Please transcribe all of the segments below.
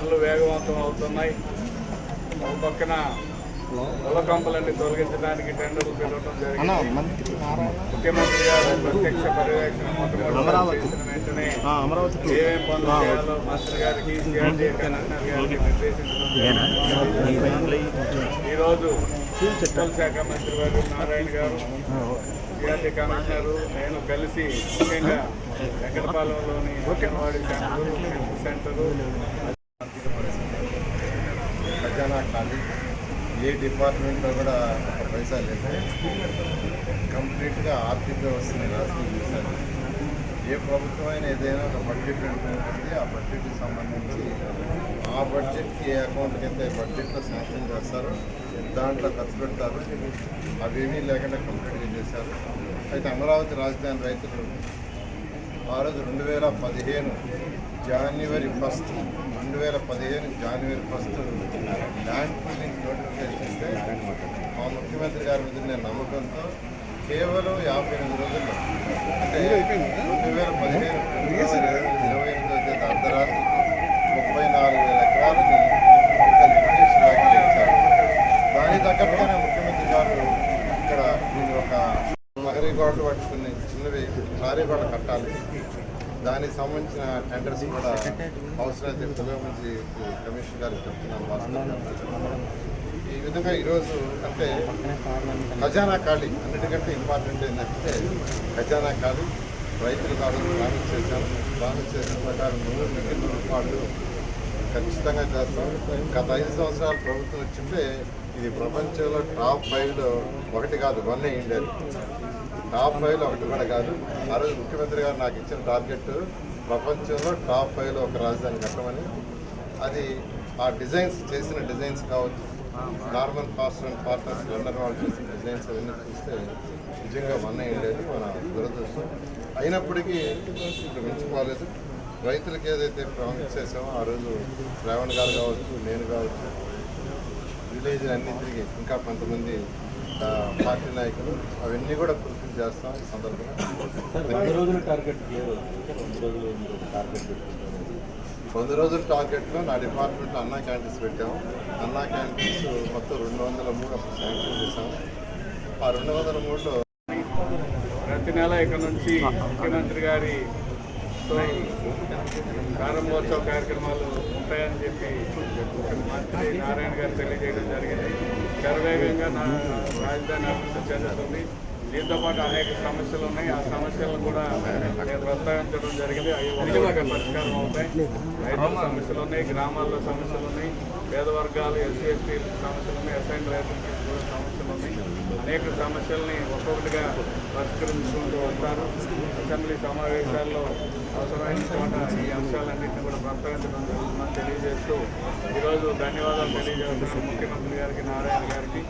పనులు వేగవంతం అవుతున్నాయి. ఒక పక్కన పొల కంపలన్నీ తొలగించడానికి టెండర్లు పిలవడం జరిగింది. ముఖ్యమంత్రి గారు ప్రత్యక్ష పర్యవేక్షణ మొట్టమొదటి చేసిన వెంటనే ఏమేం పనులు చేయాలో మంత్రి గారికి సిఆర్డీ కమిషనర్ గారికి నిర్దేశించడం. ఈరోజు మున్సిపల్ శాఖ మంత్రి వారు నారాయణ గారు, సిఆర్డీ కమిషనరు, నేను కలిసి ముఖ్యంగా వెంకటపాలెంలోని అంగన్వాడీ సెంటరు ఖజానా ఖాళీ, ఏ డిపార్ట్మెంట్లో కూడా ఒక పైసా లేదు. కంప్లీట్గా ఆర్థిక వ్యవస్థని నాశనం చేశారు. ఏ ప్రభుత్వం అయినా ఏదైనా ఒక బడ్జెట్ ఉంటుంది. ఆ బడ్జెట్కి సంబంధించి ఆ బడ్జెట్కి ఏ అకౌంట్కి అయితే బడ్జెట్లో శాంక్షన్ చేస్తారో దాంట్లో ఖర్చు పెడతారు. అవేమీ లేకుండా కంప్లీట్గా చేశారు. అయితే అమరావతి రాజధాని రైతులు ఆ రోజు 2015 జనవరి 1 ల్యాండ్ పూలింగ్ నోటిఫికేషన్ ఇస్తే మా ముఖ్యమంత్రి గారి మీద నేను నమ్మకంతో కేవలం 58 రోజుల్లో, అంటే 2015 28 అర్ధరాత్రి 34,000 ఎకరాలని ఒక లిమిటేషన్ లాగా ఇచ్చారు. దానికి తగ్గట్టుగానే ముఖ్యమంత్రి గారు ఇక్కడ దీన్ని ఒక నగరీ గోడలు పట్టుకుని చిన్నవి లారీ గోడ కట్టాలి. దానికి సంబంధించిన టెండర్స్ కూడా అవసరమైతే పురోగతి కమిషన్ గారికి చెప్తున్నాను. ఈ విధంగా ఈరోజు అంటే ఖజానా ఖాళీ అన్నిటికంటే ఇంపార్టెంట్ ఏంటంటే ఖజానా ఖాళీ. రైతులు కావాలి ప్రామిస్ చేసిన ప్రకారం 100 మిలియన్ రూపాయలు ఖచ్చితంగా చేస్తాం. గత 5 సంవత్సరాలు ప్రభుత్వం వచ్చింటే ఇది ప్రపంచంలో టాప్ 5లో ఒకటి కాదు, 1 ఇండియా. టాప్ 5లో ఒకటి కూడా కాదు. ఆ రోజు ముఖ్యమంత్రి గారు నాకు ఇచ్చిన టార్గెట్ ప్రపంచంలో టాప్ 5లో ఒక రాజధాని కట్టమని. అది ఆ డిజైన్స్ చేసిన డిజైన్స్ కావచ్చు, normal cost and partners London వాళ్ళు చేసిన డిజైన్స్ అవన్నీ చూస్తే నిజంగా 1 ఇండియాది మన దురదృష్టం. అయినప్పటికీ ఇప్పుడు మించిపోలేదు. రైతులకు ఏదైతే ప్రామిస్ చేసామో ఆ రోజు శ్రావణ్ గారు కావచ్చు, నేను కావచ్చు, విలేజ్ అన్ని తిరిగి ఇంకా కొంతమంది పార్టీ నాయకులు అవన్నీ కూడా ఫుల్ఫిల్ చేస్తాం. ఈ సందర్భంగా 100 రోజుల టార్గెట్లో నా డిపార్ట్మెంట్లో అన్నా క్యాంటీన్స్ పెట్టాము. అన్నా క్యాంటీన్స్ మొత్తం 203 అప్పుడు శాంక్షన్ చేశాము. ఆ 203లో ప్రతి నెల ఇక్కడ నుంచి ముఖ్యమంత్రి గారి ప్రారంభోత్సవ కార్యక్రమాలు ఉంటాయని చెప్పి మంత్రి నారాయణ గారు తెలియజేయడం జరిగింది. శరవేగంగా రాజధాని అభివృద్ధి చెందుతుంది. దీంతో పాటు అనేక సమస్యలు ఉన్నాయి. ఆ సమస్యలను కూడా నేను ప్రస్తావించడం జరిగింది. అవి ఒక్కొక్క పరిష్కారం అవుతాయి. రైతుల సమస్యలు ఉన్నాయి, గ్రామాల్లో సమస్యలు ఉన్నాయి, పేద వర్గాలు ఎస్సీ ఎస్టీ సమస్యలు ఉన్నాయి, అసైన్ రైతులకి కూడా సమస్యలు ఉన్నాయి. అనేక సమస్యల్ని ఒక్కొక్కటిగా పరిష్కరించుకుంటూ వస్తారు. అసెంబ్లీ సమావేశాల్లో అవసరమైన చోట ఈ అంశాలన్నింటినీ కూడా ప్రస్తావించడం జరుగుతుందని తెలియజేస్తూ ఈరోజు ధన్యవాదాలు తెలియజేస్తున్నాను ముఖ్యమంత్రి గారికి, నారాయణ గారికి.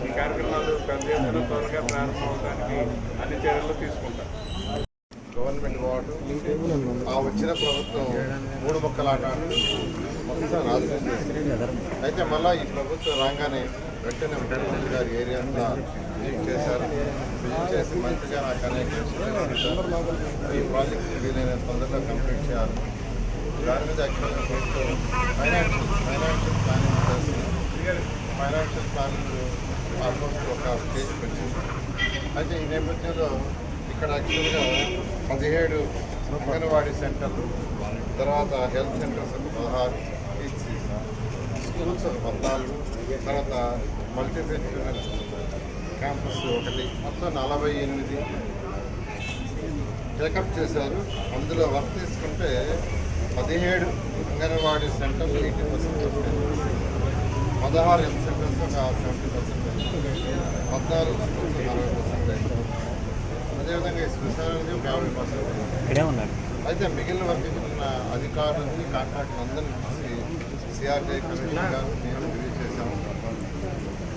ఈ కార్యక్రమాలు పెద్ద ఎత్తున త్వరగా ప్రారంభమవడానికి అన్ని చర్యలు తీసుకుంటారు. గవర్నమెంట్ వార్డు ఆ వచ్చిన ప్రభుత్వం 3 ముక్కలాట మొత్తం నాశనం చేసింది. అయితే మళ్ళీ ఈ ప్రభుత్వం రాగానే వెంటనే ముఖ్యమంత్రి గారి ఏరియా అంతా విజిట్ చేశారు. విజిట్ చేసి మంచిగా నాకు అనేక ఈ ప్రాజెక్ట్ వీలైన తొందరగా కంప్లీట్ చేయాలి. దాని మీద యాక్చువల్గా ప్రభుత్వం ఫైనాన్షియల్ ప్లానింగ్ చేస్తుంది. ఫైనాన్షియల్ ప్లానింగ్ ఆల్మోస్ట్ ఒక స్టేజ్కి వచ్చింది. అయితే ఈ నేపథ్యంలో ఇక్కడ యాక్చువల్గా 17 అంగన్వాడీ సెంటర్లు, తర్వాత హెల్త్ సెంటర్స్ 16, స్కూల్స్ 14, తర్వాత మల్టీఫెసిలిటీ క్యాంపస్ 1, మొత్తం 48 టేకప్ చేశారు. అందులో వర్క్ తీసుకుంటే 17 అంగన్వాడీ సెంటర్లు 80% వస్తాయి, 16 హెల్త్ సెంటర్స్ ఒక 70%, 14 స్కూల్స్ 40%, అదేవిధంగా ఈ స్పెషాలిటీ 50%. అయితే మిగిలిన వర్క్ ఉన్న అధికారులకి కాంట్రాక్టర్ అందరినీ చూసి సిఆర్డీ కమిషనర్ గారు మేము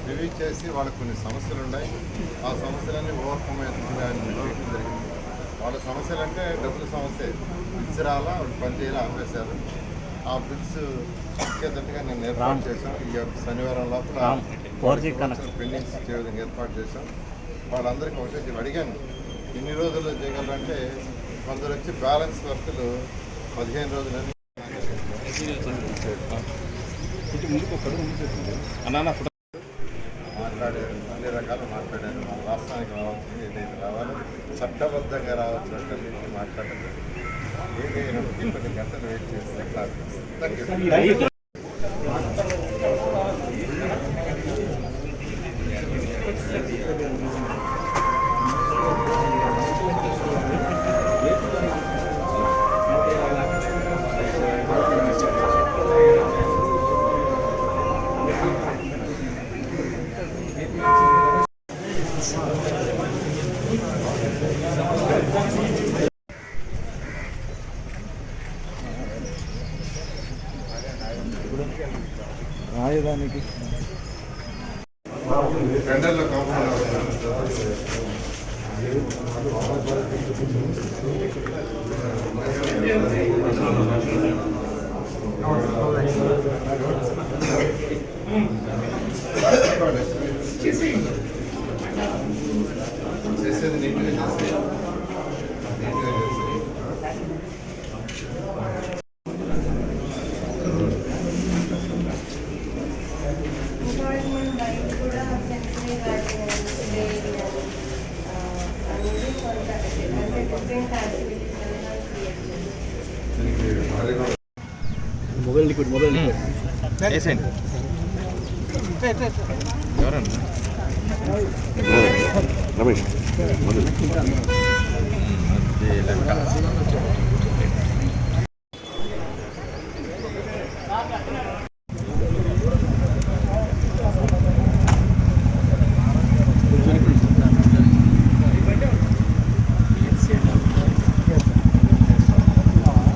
రివ్యూ చేసి వాళ్ళకి కొన్ని సమస్యలు ఉన్నాయి. ఆ సమస్యలన్నీ ఓవర్కమ్ అవుతుంది అని నిర్వహించడం జరిగింది. వాళ్ళ సమస్యలు అంటే డబ్బుల సమస్య, బిల్స్ రాలా, వాళ్ళు పని చేయాలి, ఆపేశారు. ఆ బిల్స్ ఇచ్చేటట్టుగా నేను ఏర్పాటు చేశాం. ఈ శనివారం లోపల పెండింగ్స్ ఇచ్చే విధంగా ఏర్పాటు చేశాం. వాళ్ళందరికీ ఒకటే అడిగాను, ఇన్ని రోజుల్లో చేయగలరంటే కొందరు వచ్చి బ్యాలెన్స్ వర్కులు 15 రోజులని మాట్లాడారు, అన్ని రకాలు మాట్లాడారు. మన రాష్ట్రానికి రావాల్సింది ఏదైతే రావాలో చట్టబద్ధంగా రావాల్సినటువంటి మాట్లాడారు. ఏదైనప్పటికీ 10 గంటలు వెయిట్ చేస్తే క్లారిటీ. రాయదానికి టెండర్లో కాంపౌండ్ చేసేది నీట్గా చేస్తే మొబైల్ లిక్విడ్ వేసేయండి. ఎవరన్నా రమేష్